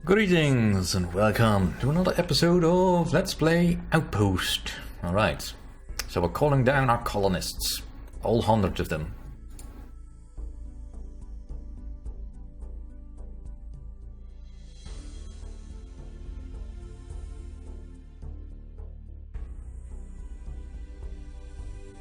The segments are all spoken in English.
Greetings and welcome to another episode of Let's Play Outpost. Alright, so we're calling down our colonists, all hundreds of them.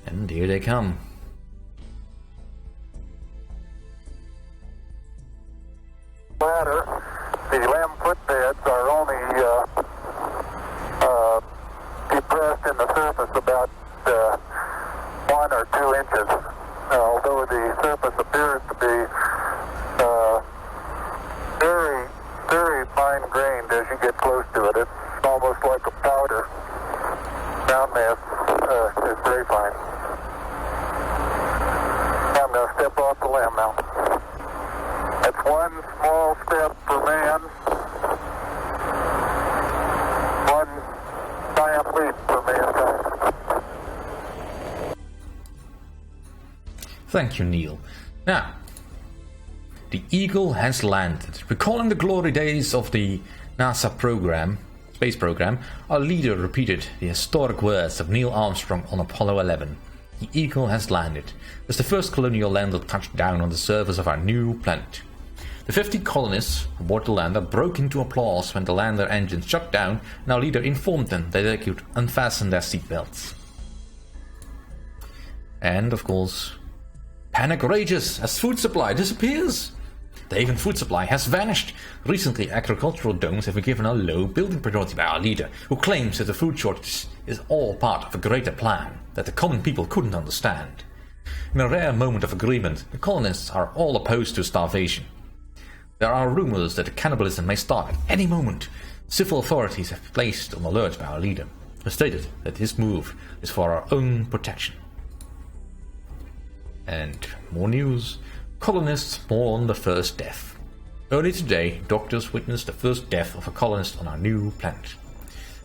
And here they come. Ladder, the limb footbeds are only depressed in the surface about 1 or 2 inches, although the surface appears to be very, very fine-grained as you get close to it. It's almost like a powder. Ground mass is very fine. I'm going to step off the limb now. That's one small step for man, one giant leap for mankind. Thank you, Neil. Now, the Eagle has landed. Recalling the glory days of the NASA space program, our leader repeated the historic words of Neil Armstrong on Apollo 11. The Eagle has landed, as the first colonial lander touched down on the surface of our new planet. The 50 colonists aboard the lander broke into applause when the lander engines shut down and our leader informed them that they could unfasten their seatbelts. And, of course, panic rages as food supply disappears. The Haven food supply has vanished. Recently, agricultural domes have been given a low building priority by our leader, who claims that the food shortage is all part of a greater plan that the common people couldn't understand. In a rare moment of agreement, the colonists are all opposed to starvation. There are rumors that cannibalism may start at any moment. Civil authorities have placed on alert by our leader, who stated that this move is for our own protection. And more news. Colonists mourn the first death. Early today, doctors witnessed the first death of a colonist on our new planet.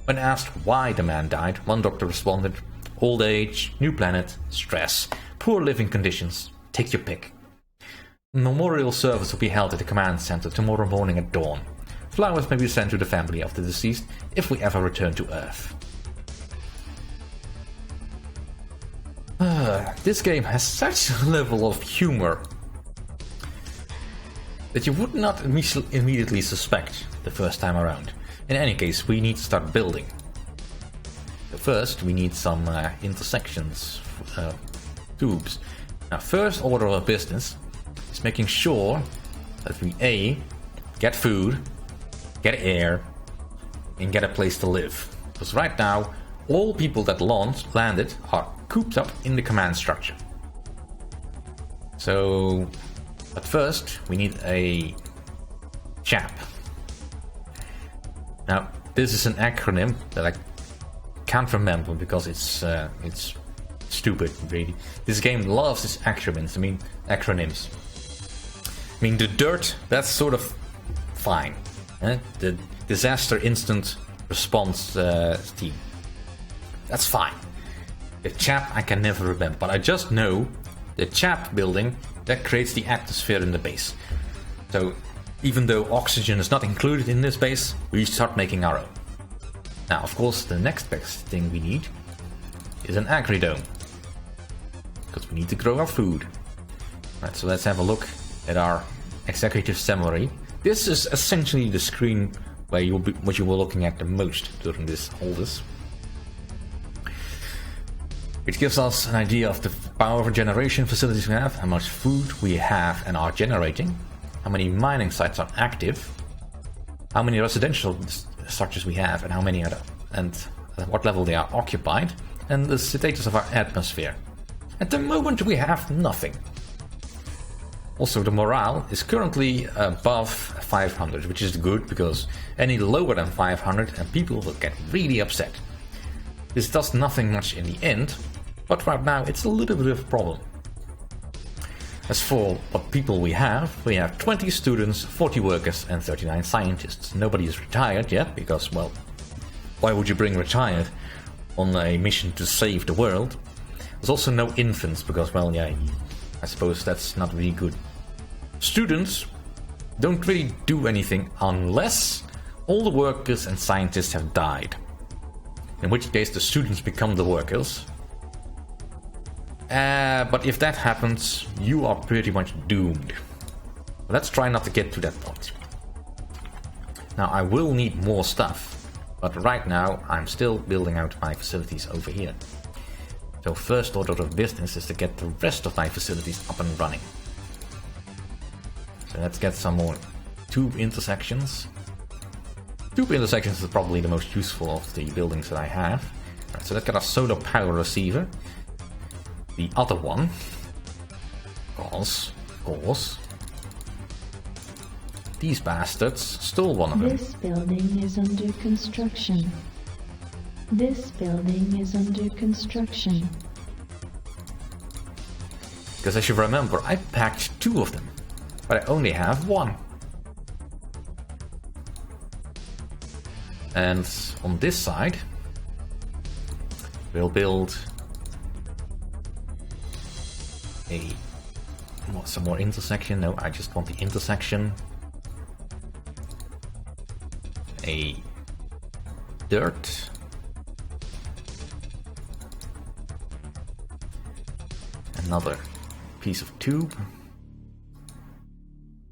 When asked why the man died, one doctor responded, "Old age, new planet, stress, poor living conditions, take your pick." A memorial service will be held at the command center tomorrow morning at dawn. Flowers may be sent to the family of the deceased if we ever return to Earth. This game has such a level of humor that you would not immediately suspect the first time around. In any case, we need to start building. But first, we need some intersections, tubes. Now, first order of business is making sure that we get food, get air, and get a place to live. Because right now, all people that landed are cooped up in the command structure. So, but first, we need a CHAP. Now, this is an acronym that I can't remember because it's stupid, really. This game loves its acronyms. I mean, the DIRT, that's sort of fine. The Disaster Instant Response Team. That's fine. The CHAP I can never remember, but I just know the CHAP building that creates the atmosphere in the base. So, even though oxygen is not included in this base, we start making our own. Now, of course, the next best thing we need is an agri-dome. Because we need to grow our food. Right, so let's have a look at our executive summary. This is essentially the screen where what you were looking at the most during this. It gives us an idea of the power generation facilities we have, how much food we have and are generating, how many mining sites are active, how many residential structures we have, and how many and at what level they are occupied, and the status of our atmosphere. At the moment, we have nothing. Also, the morale is currently above 500, which is good because any lower than 500 and people will get really upset. This does nothing much in the end, but right now it's a little bit of a problem. As for what people we have 20 students, 40 workers and 39 scientists. Nobody is retired yet because, well, why would you bring retired on a mission to save the world? There's also no infants because, well, yeah, I suppose that's not really good. Students don't really do anything unless all the workers and scientists have died. In which case the students become the workers. But if that happens, you are pretty much doomed. Let's try not to get to that point. Now I will need more stuff, but right now I'm still building out my facilities over here. So first order of business is to get the rest of my facilities up and running. So let's get some more tube intersections. Tube intersections is probably the most useful of the buildings that I have. Right, so let's get a solar power receiver. The other one, of course, these bastards stole one of them. This building is under construction. This building is under construction. Because as you remember, I packed 2 of them, but I only have 1. And on this side, we'll build some more intersection. No, I just want the intersection. A dirt. Another piece of tube.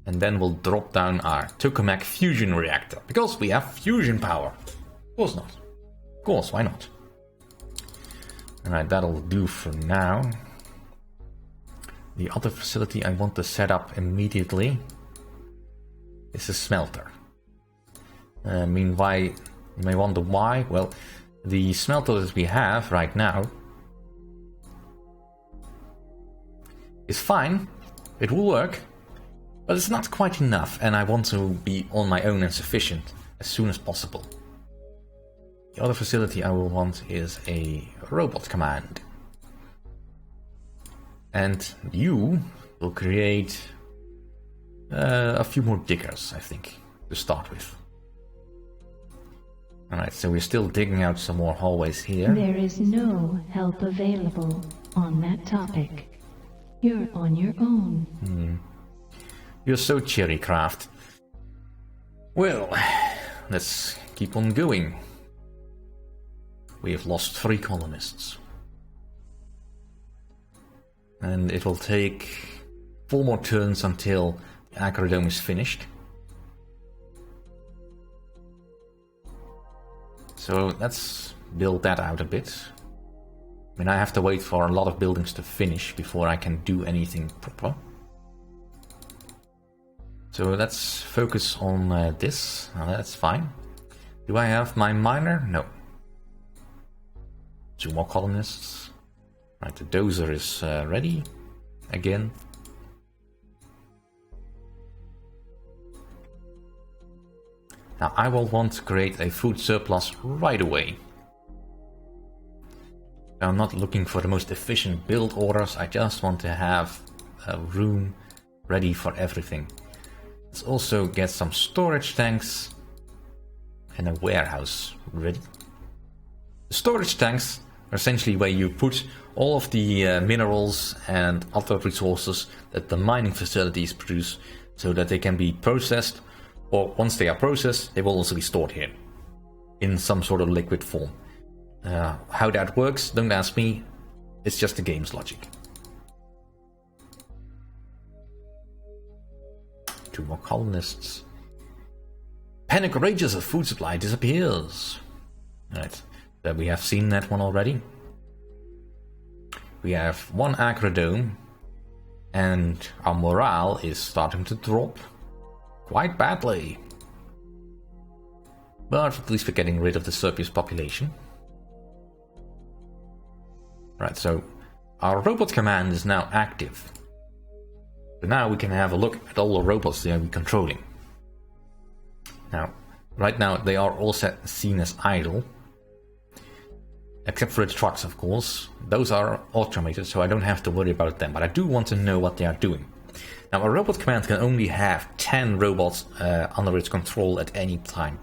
And then we'll drop down our tokamak fusion reactor. Because we have fusion power. Of course not. Of course, why not? Alright, that'll do for now. The other facility I want to set up immediately is a smelter. Meanwhile, you may wonder why. Well, the smelter that we have right now is fine. It will work. But it's not quite enough, and I want to be on my own and sufficient as soon as possible. The other facility I will want is a robot command. And you will create a few more diggers, I think, to start with. Alright, so we're still digging out some more hallways here. There is no help available on that topic. You're on your own. You're so cheery, Craft. Well, let's keep on going. We have lost 3 colonists. And it will take 4 more turns until the Acrodome is finished. So let's build that out a bit. I mean, I have to wait for a lot of buildings to finish before I can do anything proper. So let's focus on this. That's fine. Do I have my miner? No. 2 more colonists. Right, the dozer is ready again. Now I will want to create a food surplus right away. I'm not looking for the most efficient build orders, I just want to have a room ready for everything. Let's also get some storage tanks and a warehouse ready. The storage tanks are essentially where you put all of the minerals and other resources that the mining facilities produce so that they can be processed, or once they are processed, they will also be stored here in some sort of liquid form. How that works, don't ask me, it's just the game's logic. 2 more colonists. Panic rages as food supply disappears. Right, so we have seen that one already. We have 1 Acrodome, and our morale is starting to drop quite badly. But at least we're getting rid of the surplus population. Right, so our robot command is now active. So now we can have a look at all the robots that we're controlling. Now, right now they are all seen as idle. Except for the trucks, of course. Those are automated, so I don't have to worry about them. But I do want to know what they are doing. Now, a robot command can only have 10 robots under its control at any time.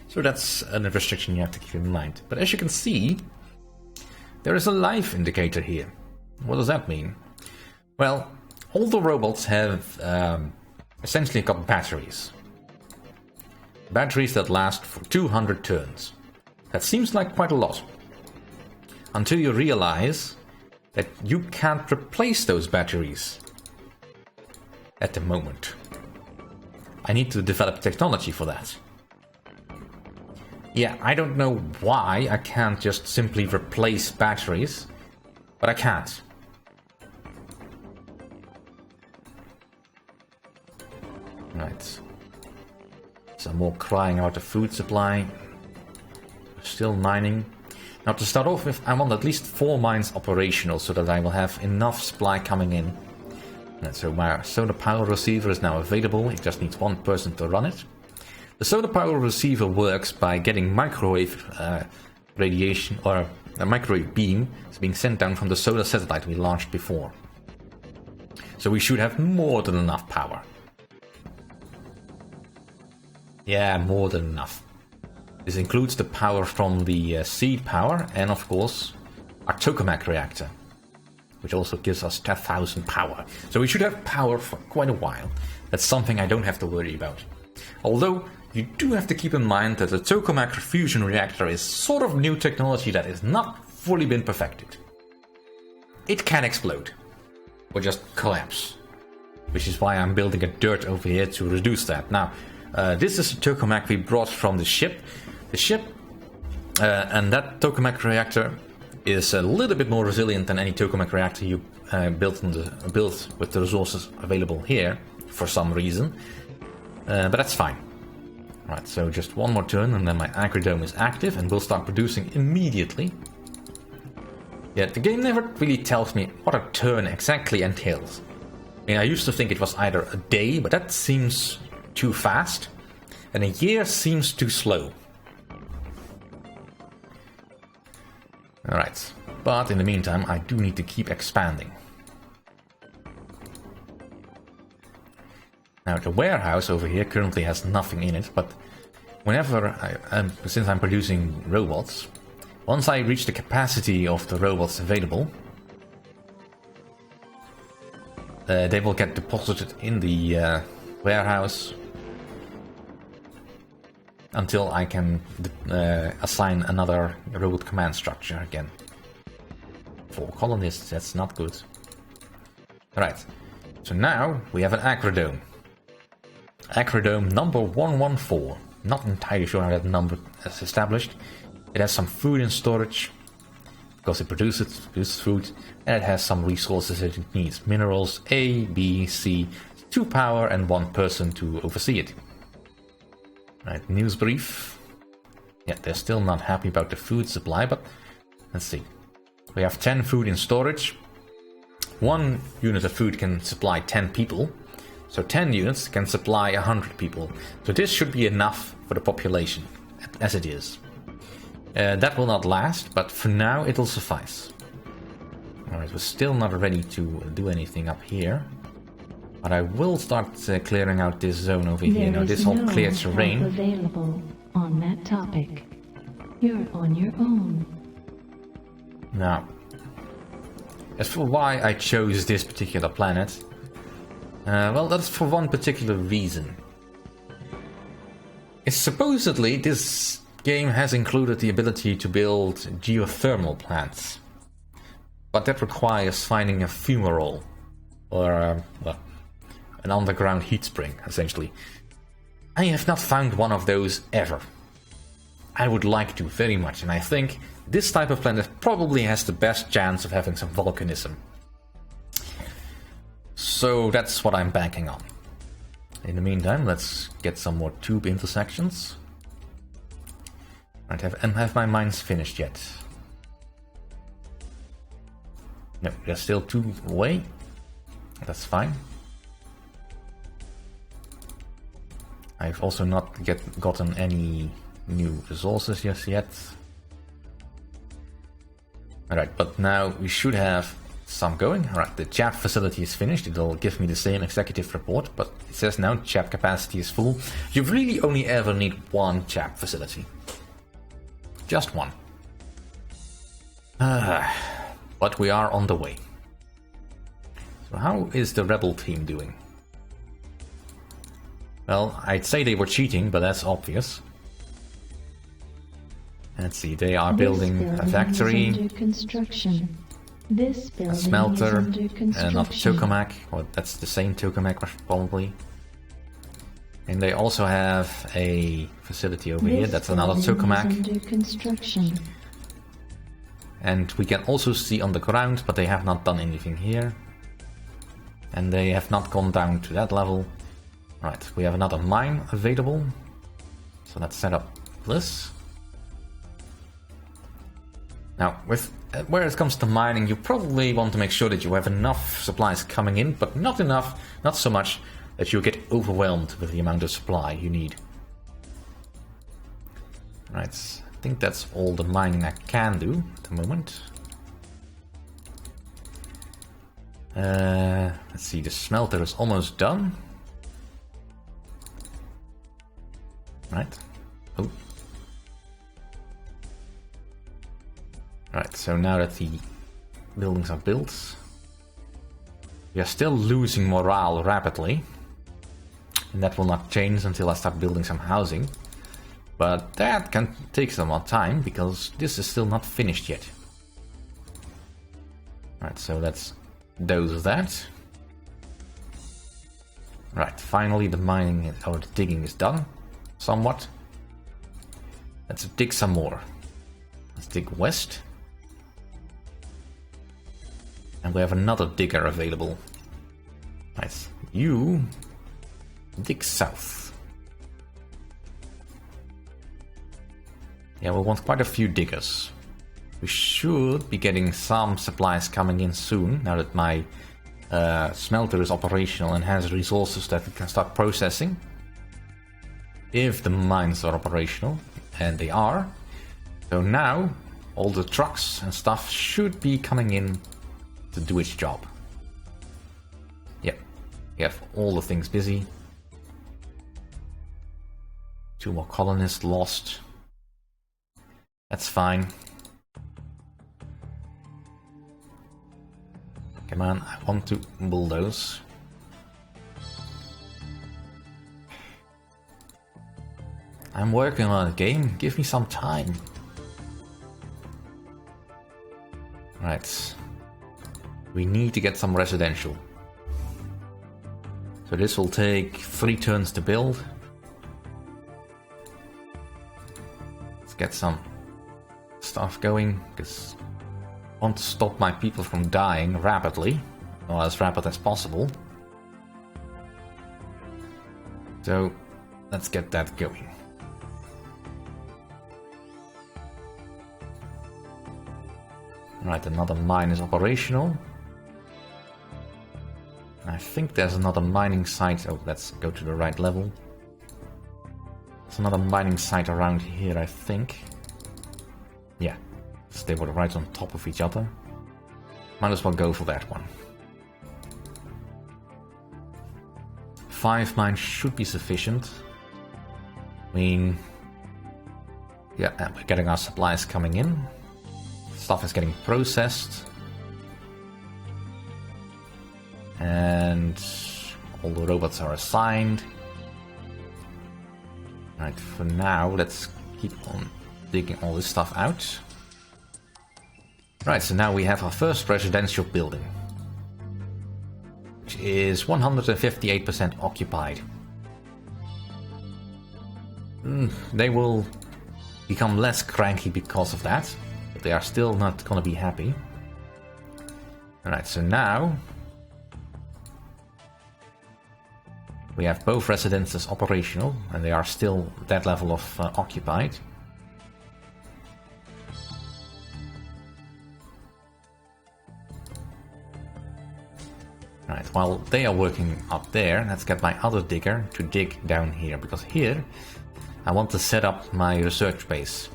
So that's a restriction you have to keep in mind. But as you can see, there is a life indicator here. What does that mean? Well, all the robots have essentially got batteries. Batteries that last for 200 turns. That seems like quite a lot. Until you realize that you can't replace those batteries at the moment. I need to develop technology for that. Yeah, I don't know why I can't just simply replace batteries, but I can't. Right. Some more crying out the food supply. Still mining. Now to start off with, I want at least 4 mines operational so that I will have enough supply coming in. And so my solar power receiver is now available, it just needs 1 person to run it. The solar power receiver works by getting microwave radiation, or a microwave beam is being sent down from the solar satellite we launched before. So we should have more than enough power. Yeah, more than enough. This includes the power from the seed power and of course our tokamak reactor, which also gives us 10,000 power. So we should have power for quite a while. That's something I don't have to worry about. Although you do have to keep in mind that the tokamak fusion reactor is sort of new technology that has not fully been perfected. It can explode or just collapse, which is why I'm building a dirt over here to reduce that. Now, this is the tokamak we brought from the ship. And that tokamak reactor is a little bit more resilient than any tokamak reactor you built with the resources available here for some reason. But that's fine. Right, so just 1 more turn and then my agrodome is active and will start producing immediately. Yet the game never really tells me what a turn exactly entails. I mean, I used to think it was either a day, but that seems too fast, and a year seems too slow. Alright, but in the meantime I do need to keep expanding. Now the warehouse over here currently has nothing in it, but whenever since I'm producing robots, once I reach the capacity of the robots available, they will get deposited in the warehouse until I can assign another robot command structure again. 4 colonists, that's not good. Alright, so now we have an agrodome. Agrodome number 114. Not entirely sure how that number is established. It has some food in storage, because it produces food, and it has some resources that it needs. Minerals A, B, C, 2 power and 1 person to oversee it. Right, news brief. Yeah, they're still not happy about the food supply, but let's see. We have 10 food in storage. 1 unit of food can supply 10 people, so 10 units can supply 100 people. So this should be enough for the population, as it is. That will not last, but for now it'll suffice. Alright, we're still not ready to do anything up here. But I will start clearing out this zone over here. Now this whole cleared terrain. Available on that topic. You're on your own. Now, as for why I chose this particular planet, well, that's for one particular reason. It's supposedly this game has included the ability to build geothermal plants, but that requires finding a fumarole, or well, an underground heat spring, essentially. I have not found one of those ever. I would like to very much, and I think this type of planet probably has the best chance of having some volcanism. So that's what I'm banking on. In the meantime, let's get some more tube intersections. Right, have my mines finished yet? No, they're still 2 away. That's fine. I've also not gotten any new resources just yet. Alright, but now we should have some going. Alright, the chat facility is finished. It'll give me the same executive report, but it says now chat capacity is full. You really only ever need 1 chat facility. Just 1. But we are on the way. So how is the rebel team doing? Well, I'd say they were cheating, but that's obvious. Let's see, they are building a factory, under construction. This building a smelter, is under construction. another tokamak. Well, that's the same tokamak, probably. And they also have a facility over here. That's another tokamak. Under construction. And we can also see on the ground, but they have not done anything here. And they have not gone down to that level. Right, we have another mine available. So let's set up this. Now, where it comes to mining, you probably want to make sure that you have enough supplies coming in, but not enough, not so much that you get overwhelmed with the amount of supply you need. Right, I think that's all the mining I can do at the moment. Let's see, the smelter is almost done. Right. Oh. Right, so now that the buildings are built, we are still losing morale rapidly. And that will not change until I start building some housing. But that can take some more time, because this is still not finished yet. Right, so let's do that. Right, finally the mining or the digging is done. Somewhat. Let's dig some more. Let's dig west. And we have another digger available. Nice. You dig south. Yeah, we want quite a few diggers. We should be getting some supplies coming in soon, now that my smelter is operational and has resources that we can start processing. If the mines are operational, and they are. So now, all the trucks and stuff should be coming in to do its job. Yep, we have all the things busy. 2 more colonists lost. That's fine. Come on, I want to bulldoze. I'm working on a game, give me some time. Right. We need to get some residential. So this will take 3 turns to build. Let's get some stuff going, because I want to stop my people from dying rapidly, or as rapid as possible. So let's get that going. Right, another mine is operational. I think there's another mining site. Oh, let's go to the right level. There's another mining site around here, I think. Yeah, so they were right on top of each other. Might as well go for that one. 5 mines should be sufficient. I mean, yeah, we're getting our supplies coming in. Stuff is getting processed. And all the robots are assigned. Right, for now, let's keep on digging all this stuff out. Right, so now we have our first residential building, which is 158% occupied. They will become less cranky because of that, but they are still not gonna be happy. Alright, so now we have both residences operational, and they are still that level of occupied. Right, while they are working up there, let's get my other digger to dig down here, because here I want to set up my research base.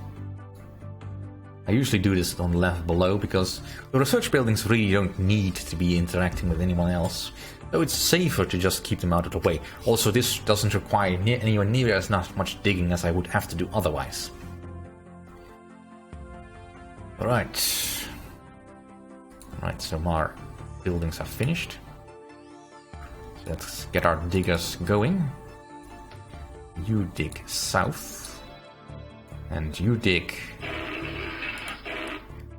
I usually do this on the level below, because the research buildings really don't need to be interacting with anyone else, so it's safer to just keep them out of the way. Also, this doesn't require anywhere near as much digging as I would have to do otherwise. Alright. Alright, so our buildings are finished. So let's get our diggers going. You dig south. And you dig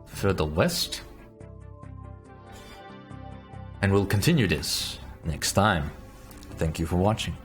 further west. And we'll continue this next time. Thank you for watching.